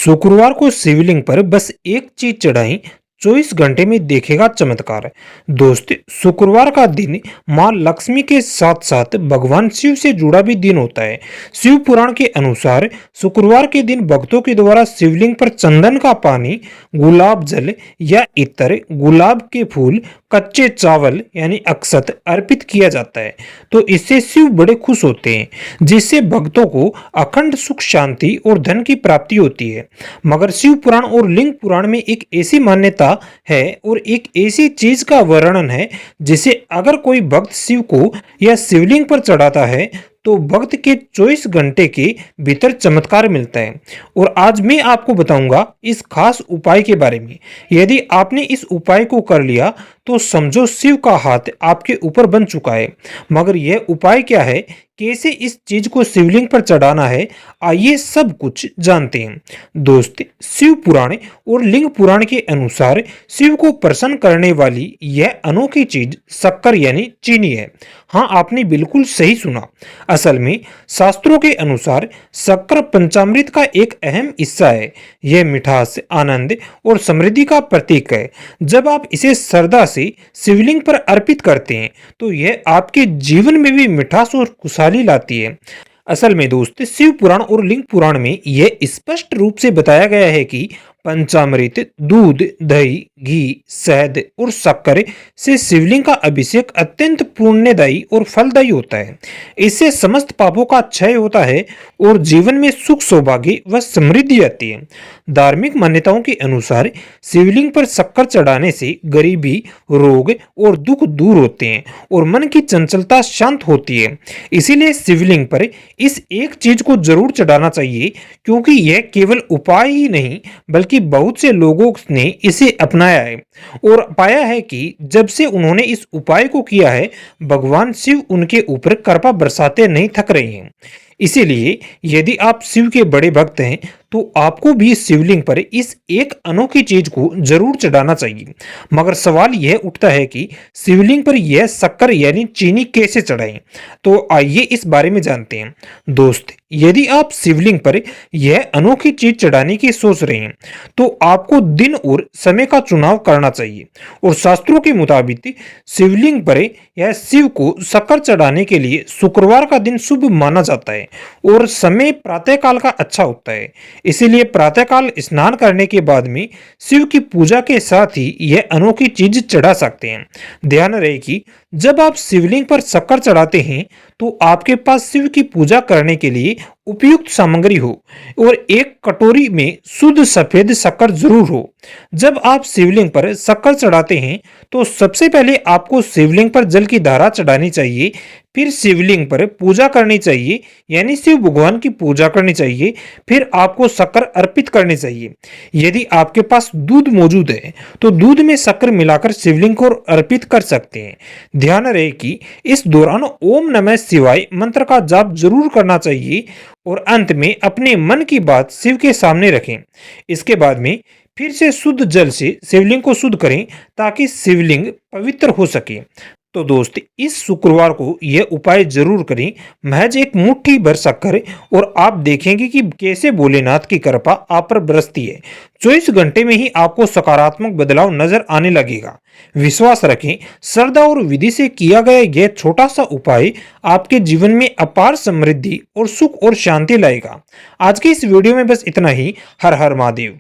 शुक्रवार को शिवलिंग पर बस एक चीज चढ़ाई, 24 घंटे में देखेगा चमत्कार। दोस्त, शुक्रवार का दिन मां लक्ष्मी के साथ साथ भगवान शिव से जुड़ा भी दिन होता है। शिव पुराण के अनुसार शुक्रवार के दिन भक्तों के द्वारा शिवलिंग पर चंदन का पानी, गुलाब जल या इत्र, गुलाब के फूल, कच्चे चावल यानी अक्षत अर्पित किया जाता है। तो इससे शिव बड़े खुश होते हैं, जिससे भक्तों को अखंड सुख, शांति और धन की प्राप्ति होती है। मगर शिव पुराण और लिंग पुराण में एक ऐसी मान्यता है और एक ऐसी चीज का वर्णन है जिसे अगर कोई भक्त शिव को या शिवलिंग पर चढ़ाता है तो भक्त के 24 घंटे के भीतर चमत्कार मिलता है। और आज मैं आपको बताऊंगा इस खास उपाय के बारे में। यदि आपने इस उपाय को कर लिया तो समझो शिव का हाथ आपके ऊपर बन चुका है। मगर यह उपाय क्या है, कैसे इस चीज को शिवलिंग पर चढ़ाना है, आइए सब कुछ जानते हैं। दोस्त, शिव पुराण और लिंग पुराण के अनुसार शिव को प्रसन्न करने वाली यह अनोखी चीज शक्कर यानी चीनी है। हाँ, आपने बिल्कुल सही सुना। असल में शास्त्रों के अनुसार शक्कर पंचामृत का एक अहम हिस्सा है। यह मिठास, आनंद और समृद्धि का प्रतीक है। जब आप इसे श्रद्धा से शिवलिंग पर अर्पित करते हैं तो यह आपके जीवन में भी मिठास और खुशहाली लाती है। असल में दोस्त, शिव पुराण और लिंग पुराण में यह स्पष्ट रूप से बताया गया है कि पंचामृत, दूध, दही, घी, शहद और शक्कर से शिवलिंग का अभिषेक अत्यंत पुण्यदायी और फलदायी होता है। इससे समस्त पापों का क्षय होता है और जीवन में सुख, सौभाग्य व समृद्धि आती है। धार्मिक मान्यताओं के अनुसार शिवलिंग पर शक्कर चढ़ाने से गरीबी, रोग और दुख दूर होते हैं और मन की चंचलता शांत होती है। इसीलिए शिवलिंग पर इस एक चीज को जरूर चढ़ाना चाहिए, क्योंकि यह केवल उपाय ही नहीं बल्कि बहुत से लोगों ने इसे अपनाया है और पाया है कि जब से उन्होंने इस उपाय को किया है, भगवान शिव उनके ऊपर कृपा बरसाते नहीं थक रहे हैं। इसीलिए यदि आप शिव के बड़े भक्त हैं तो आपको भी शिवलिंग पर इस एक अनोखी चीज को जरूर चढ़ाना चाहिए। मगर सवाल यह उठता है कि शिवलिंग पर यह शक्कर यानी चीनी कैसे चढ़ाएं? तो आइए इस बारे में जानते हैं। दोस्त, यदि आप शिवलिंग पर यह अनोखी चीज चढ़ाने की सोच रहे हैं तो आपको दिन और समय का चुनाव करना चाहिए। और शास्त्रों के मुताबिक शिवलिंग पर यह शिव को शक्कर चढ़ाने के लिए शुक्रवार का दिन शुभ माना जाता है और समय प्रातःकाल का अच्छा होता है। इसीलिए प्रातःकाल स्नान करने के बाद में शिव की पूजा के साथ ही यह अनोखी चीज चढ़ा सकते हैं। ध्यान रहे कि जब आप शिवलिंग पर शक्कर चढ़ाते हैं तो आपके पास शिव की पूजा करने के लिए उपयुक्त सामग्री हो और एक कटोरी में शुद्ध सफेद शक्कर जरूर हो। जब आप शिवलिंग पर शक्कर चढ़ाते हैं तो सबसे पहले आपको शिवलिंग पर जल की धारा चढ़ानी चाहिए, फिर शिवलिंग पर पूजा करनी चाहिए यानी शिव भगवान की पूजा करनी चाहिए, फिर आपको शक्कर अर्पित करनी चाहिए। यदि आपके पास दूध मौजूद है तो दूध में शक्कर मिलाकर शिवलिंग को अर्पित कर सकते हैं। ध्यान रहे कि इस दौरान ओम नमः शिवाय मंत्र का जाप जरूर करना चाहिए और अंत में अपने मन की बात शिव के सामने रखें। इसके बाद में फिर से शुद्ध जल से शिवलिंग को शुद्ध करें ताकि शिवलिंग पवित्र हो सके। तो दोस्त, इस शुक्रवार को यह उपाय जरूर करें। महज एक मुट्ठी भर शक्कर और आप देखेंगे कि कैसे भोलेनाथ की कृपा आप पर बरसती है। 24 घंटे में ही आपको सकारात्मक बदलाव नजर आने लगेगा। विश्वास रखें, श्रद्धा और विधि से किया गया यह छोटा सा उपाय आपके जीवन में अपार समृद्धि और सुख और शांति लाएगा। आज के इस वीडियो में बस इतना ही। हर हर महादेव।